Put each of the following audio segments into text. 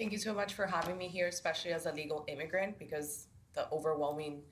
Thank you so much for having me here, especially as a legal immigrant, because the overwhelming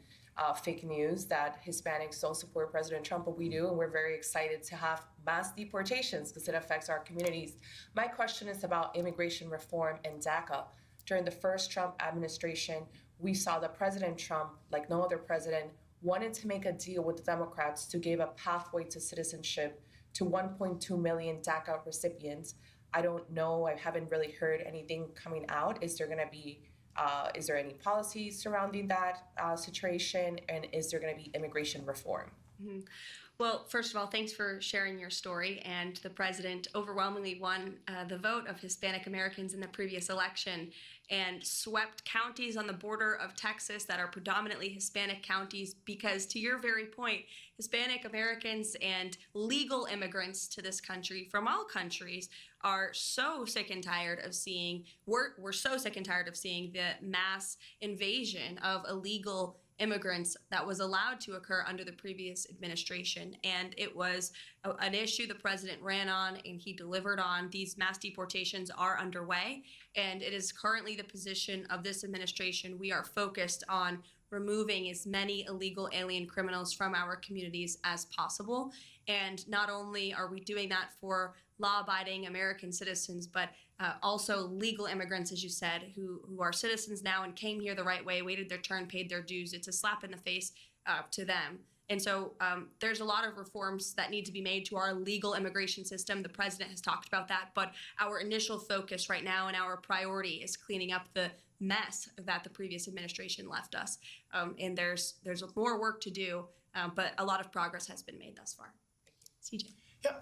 fake news that Hispanics don't support President Trump, but we do, and we're very excited to have mass deportations because it affects our communities. My question is about immigration reform and DACA. During the first Trump administration, we saw that President Trump, like no other president, wanted to make a deal with the Democrats to give a pathway to citizenship to 1.2 million DACA recipients. I don't know. I haven't really heard anything coming out. Is there any policies surrounding that situation, and is there going to be immigration reform? Mm-hmm. Well, first of all, thanks for sharing your story. And the president overwhelmingly won the vote of Hispanic Americans in the previous election and swept counties on the border of Texas that are predominantly Hispanic counties because, to your very point, Hispanic Americans and legal immigrants to this country from all countries are so sick and tired of seeing, we're so sick and tired of seeing the mass invasion of illegal immigrants that was allowed to occur under the previous administration. And it was an issue the president ran on and he delivered on. These mass deportations are underway, and it is currently the position of this administration. We are focused on removing as many illegal alien criminals from our communities as possible. And not only are we doing that for law-abiding American citizens, but also legal immigrants, as you said, who are citizens now and came here the right way, waited their turn, paid their dues. It's a slap in the face to them. And so there's a lot of reforms that need to be made to our legal immigration system. The president has talked about that, but our initial focus right now and our priority is cleaning up the mess that the previous administration left us. And there's more work to do, but a lot of progress has been made thus far. CJ.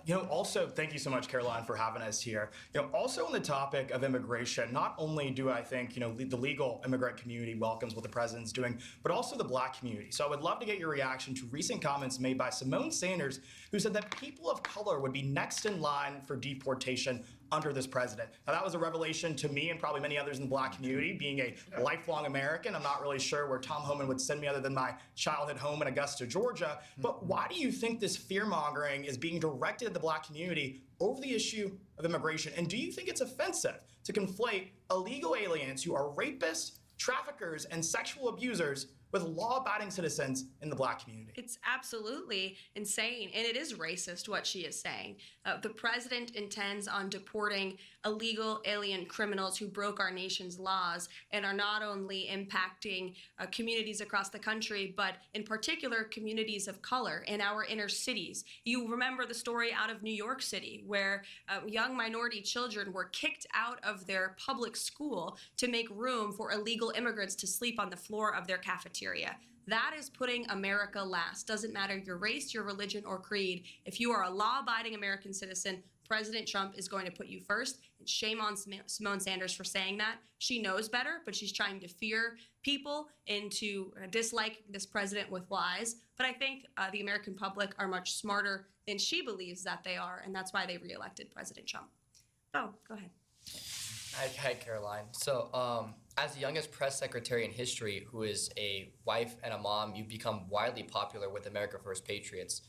Yeah, also, thank you so much, Karoline, for having us here. Also on the topic of immigration, not only do I think, the legal immigrant community welcomes what the president's doing, but also the Black community. So I would love to get your reaction to recent comments made by Simone Sanders, who said that people of color would be next in line for deportation under this president. Now, that was a revelation to me and probably many others in the Black community. Being a lifelong American, I'm not really sure where Tom Homan would send me other than my childhood home in Augusta, Georgia. But why do you think this fear-mongering is being directed at the Black community over the issue of immigration? And do you think it's offensive to conflate illegal aliens who are rapists, traffickers, and sexual abusers with law-abiding citizens in the Black community? It's absolutely insane, and it is racist what she is saying. The president intends on deporting illegal alien criminals who broke our nation's laws and are not only impacting communities across the country, but in particular communities of color in our inner cities. You remember the story out of New York City where young minority children were kicked out of their public school to make room for illegal immigrants to sleep on the floor of their cafeteria. That is putting America last. Doesn't matter your race, your religion, or creed. If you are a law-abiding American citizen, President Trump is going to put you first. And shame on Simone Sanders for saying that. She knows better, but she's trying to fear people into dislike this president with lies. But I think the American public are much smarter than she believes that they are, and that's why they reelected President Trump. Oh, go ahead. Hi, Karoline. So, as the youngest press secretary in history who is a wife and a mom, you've become widely popular with America First Patriots.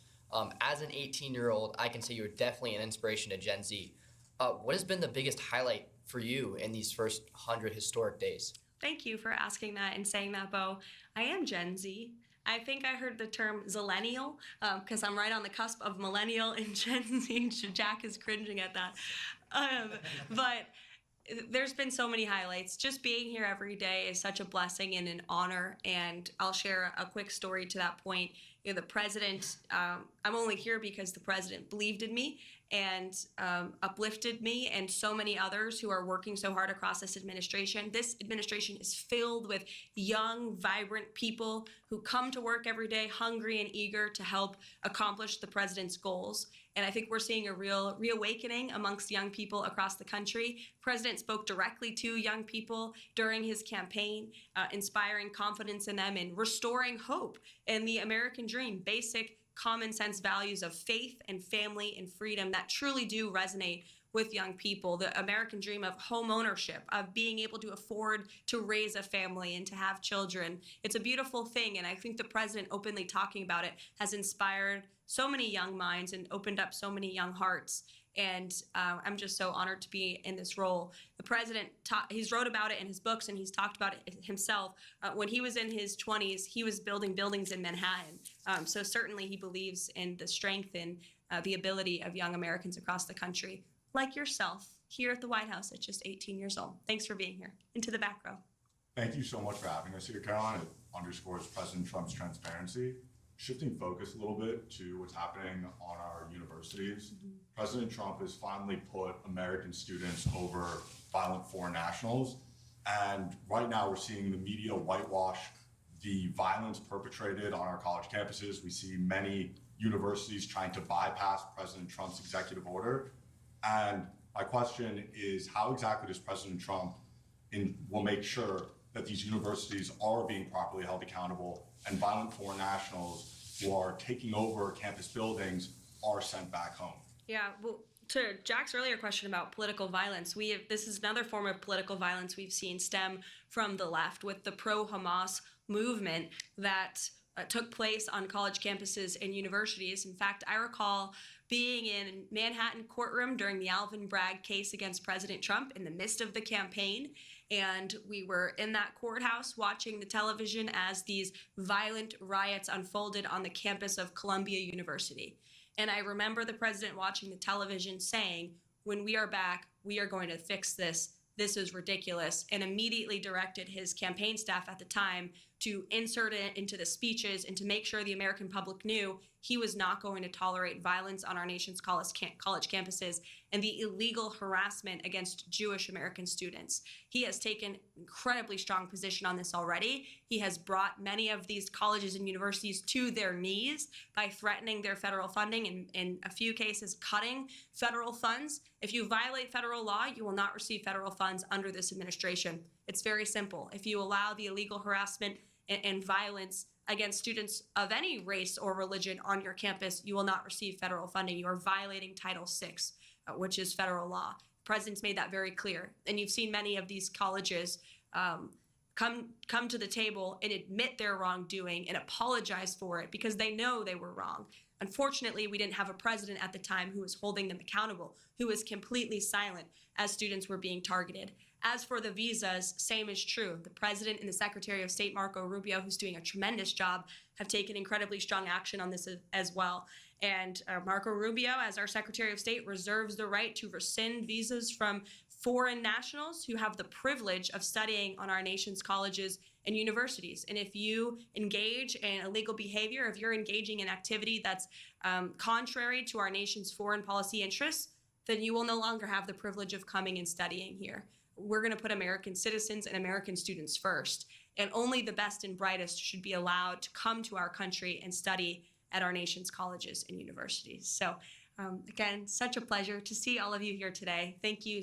As an 18-year-old, I can say you're definitely an inspiration to Gen Z. What has been the biggest highlight for you in these first 100 historic days? Thank you for asking that and saying that, Bo. I am Gen Z. I think I heard the term zillennial because I'm right on the cusp of millennial and Gen Z. Jack is cringing at that. But there's been so many highlights. Just being here every day is such a blessing and an honor. And I'll share a quick story to that point. The president, I'm only here because the president believed in me and uplifted me and so many others who are working so hard across this administration. This administration is filled with young, vibrant people who come to work every day hungry and eager to help accomplish the president's goals. And I think we're seeing a real reawakening amongst young people across the country. The president spoke directly to young people during his campaign, inspiring confidence in them and restoring hope in the American dream, basic common sense values of faith and family and freedom that truly do resonate with young people. The American dream of home ownership, of being able to afford to raise a family and to have children. It's a beautiful thing, and I think the president openly talking about it has inspired so many young minds and opened up so many young hearts. And I'm just so honored to be in this role. The president, he's wrote about it in his books and he's talked about it himself. When he was in his 20s, he was building buildings in Manhattan. So certainly he believes in the strength and the ability of young Americans across the country, like yourself, here at the White House at just 18 years old. Thanks for being here. Into the back row. Thank you so much for having us here, Karoline. It underscores President Trump's transparency. Shifting focus a little bit to what's happening on our universities, President Trump has finally put American students over violent foreign nationals. And right now we're seeing the media whitewash the violence perpetrated on our college campuses. We see many universities trying to bypass President Trump's executive order. And my question is, how exactly does President Trump will make sure that these universities are being properly held accountable and violent foreign nationals who are taking over campus buildings are sent back home? Yeah, well, to Jack's earlier question about political violence, this is another form of political violence we've seen stem from the left with the pro-Hamas movement that took place on college campuses and universities. In fact, I recall being in Manhattan courtroom during the Alvin Bragg case against President Trump in the midst of the campaign. And we were in that courthouse watching the television as these violent riots unfolded on the campus of Columbia University. And I remember the president watching the television saying, when we are back, we are going to fix this. This is ridiculous, and immediately directed his campaign staff at the time to insert it into the speeches and to make sure the American public knew he was not going to tolerate violence on our nation's college campuses and the illegal harassment against Jewish American students. He has taken incredibly strong position on this already. He has brought many of these colleges and universities to their knees by threatening thetheir federal funding and in a few cases cutting federal funds. If you violate federal law, you will not receive federal funds under this administration. It's very simple. If you allow the illegal harassment and violence against students of any race or religion on your campus, you will not receive federal funding. You are violating Title VI, which is federal law. The president's made that very clear. And you've seen many of these colleges come to the table and admit their wrongdoing and apologize for it because they know they were wrong. Unfortunately, we didn't have a president at the time who was holding them accountable, who was completely silent as students were being targeted. As for the visas, same is true. The president and the Secretary of State, Marco Rubio, who's doing a tremendous job, have taken incredibly strong action on this as well. And Marco Rubio, as our Secretary of State, reserves the right to rescind visas from foreign nationals who have the privilege of studying on our nation's colleges and universities. And if you engage in illegal behavior, if you're engaging in activity that's contrary to our nation's foreign policy interests, then you will no longer have the privilege of coming and studying here. We're going to put American citizens and American students first, and only the best and brightest should be allowed to come to our country and study at our nation's colleges and universities. So again, such a pleasure to see all of you here today. Thank you